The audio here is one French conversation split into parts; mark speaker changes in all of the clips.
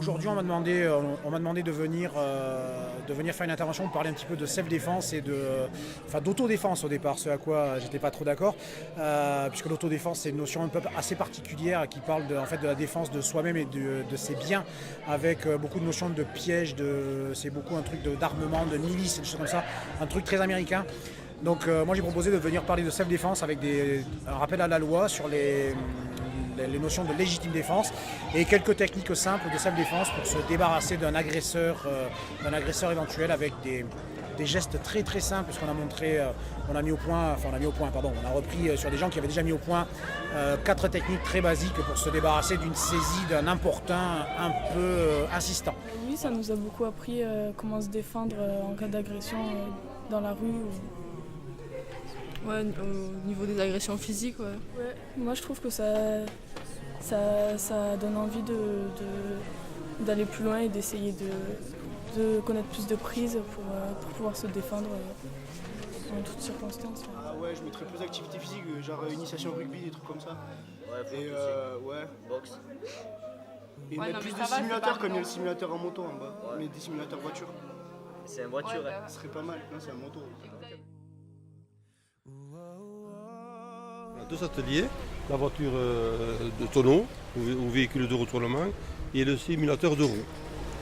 Speaker 1: Aujourd'hui, on m'a demandé de venir faire une intervention pour parler un petit peu de self-défense et d'autodéfense au départ, ce à quoi j'étais pas trop d'accord, puisque l'autodéfense c'est une notion un peu assez particulière qui parle en fait, de la défense de soi-même et de ses biens, avec beaucoup de notions de pièges, c'est beaucoup un truc d'armement, de milice, des choses comme ça, un truc très américain. Donc moi j'ai proposé de venir parler de self-défense avec un rappel à la loi sur les notions de légitime défense et quelques techniques simples de self-défense pour se débarrasser d'un agresseur éventuel avec des gestes très très simples, parce qu'on a montré, on a repris sur des gens qui avaient déjà mis au point 4 techniques très basiques pour se débarrasser d'une saisie d'un importun un peu insistant.
Speaker 2: Oui, ça nous a beaucoup appris comment se défendre en cas d'agression dans la rue.
Speaker 3: Ouais, au niveau des agressions physiques, ouais.
Speaker 2: Ouais, moi je trouve que ça donne envie d'aller plus loin et d'essayer de connaître plus de prises pour pouvoir se défendre en toutes circonstances.
Speaker 4: Ah ouais, je mettrais plus d'activité physique, genre initiation rugby, des trucs comme ça.
Speaker 5: Ouais, faut
Speaker 4: Et
Speaker 5: ouais, boxe.
Speaker 4: Et
Speaker 3: Ouais,
Speaker 4: mettre
Speaker 3: non, mais
Speaker 4: plus
Speaker 3: ça
Speaker 4: de
Speaker 3: va,
Speaker 4: simulateurs
Speaker 3: c'est
Speaker 4: comme il y a
Speaker 3: pas
Speaker 4: le simulateur en moto en bas,
Speaker 5: Ouais.
Speaker 4: mais des simulateurs voitures.
Speaker 5: C'est une voiture,
Speaker 3: Ouais,
Speaker 5: hein.
Speaker 4: Ce serait pas mal, non c'est un moto.
Speaker 6: On a 2 ateliers, la voiture de tonneau ou véhicule de retournement et le simulateur de roue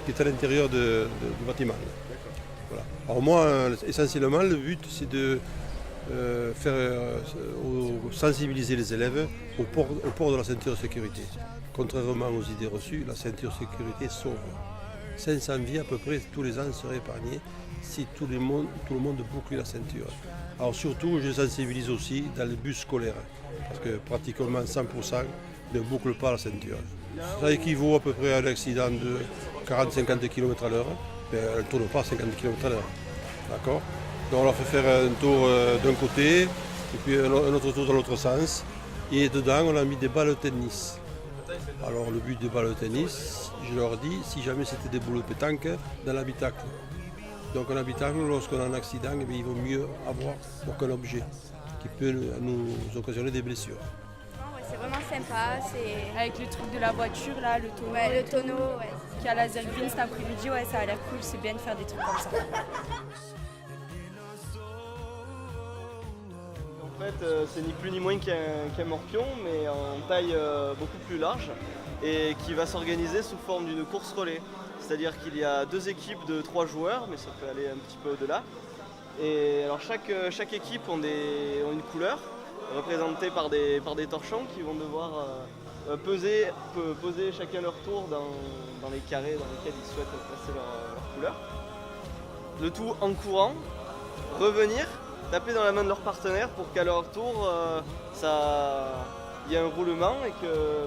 Speaker 6: qui est à l'intérieur du bâtiment. Voilà. Alors moi, essentiellement, le but c'est de sensibiliser les élèves au port de la ceinture de sécurité. Contrairement aux idées reçues, la ceinture de sécurité sauve. 500 vies à peu près tous les ans seraient épargnées si tout le monde bouclait la ceinture. Alors surtout, je sensibilise aussi dans les bus scolaires, parce que pratiquement 100% ne bouclent pas la ceinture. Ça équivaut à peu près à un accident de 40-50 km à l'heure, mais elle ne tourne pas à 50 km à l'heure. D'accord ? Donc on leur fait faire un tour d'un côté, et puis un autre tour dans l'autre sens, et dedans on a mis des balles de tennis. Alors le but des balles de tennis, je leur dis, si jamais c'était des boules de pétanque, dans l'habitacle. Donc un habitacle, lorsqu'on a un accident, eh bien, il vaut mieux avoir aucun objet qui peut nous occasionner des blessures.
Speaker 7: Non, ouais, c'est vraiment sympa.
Speaker 3: Avec le truc de la voiture, là, le tonneau.
Speaker 7: Ouais, le tonneau, ouais.
Speaker 3: Qui a la Zergreen cet après-midi, ouais, ça a l'air cool, c'est bien de faire des trucs comme ça.
Speaker 8: En fait, c'est ni plus ni moins qu'un morpion, mais en taille beaucoup plus large et qui va s'organiser sous forme d'une course relais. C'est-à-dire qu'il y a 2 équipes de 3 joueurs, mais ça peut aller un petit peu au-delà. Et alors chaque équipe ont une couleur représentée par des torchons qui vont devoir poser chacun leur tour dans les carrés dans lesquels ils souhaitent placer leur couleur. Le tout en courant, revenir, taper dans la main de leur partenaire pour qu'à leur tour, il y ait un roulement et que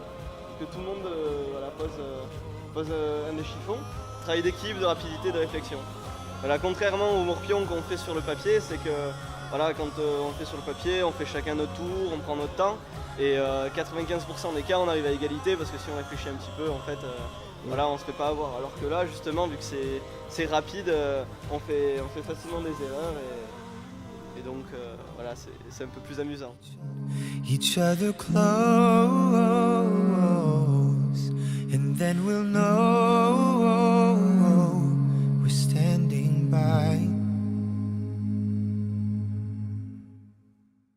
Speaker 8: tout le monde pose un des chiffons. Travail d'équipe, de rapidité, de réflexion. Voilà, contrairement aux morpions qu'on fait sur le papier, c'est que voilà, quand on fait sur le papier, on fait chacun notre tour, on prend notre temps. Et 95% des cas, on arrive à égalité parce que si on réfléchit un petit peu, en fait, voilà, on ne se fait pas avoir. Alors que là, justement, vu que c'est rapide, on fait facilement des erreurs. Et donc, voilà, c'est un peu plus amusant.
Speaker 9: Each other close, and then we'll know we're standing by.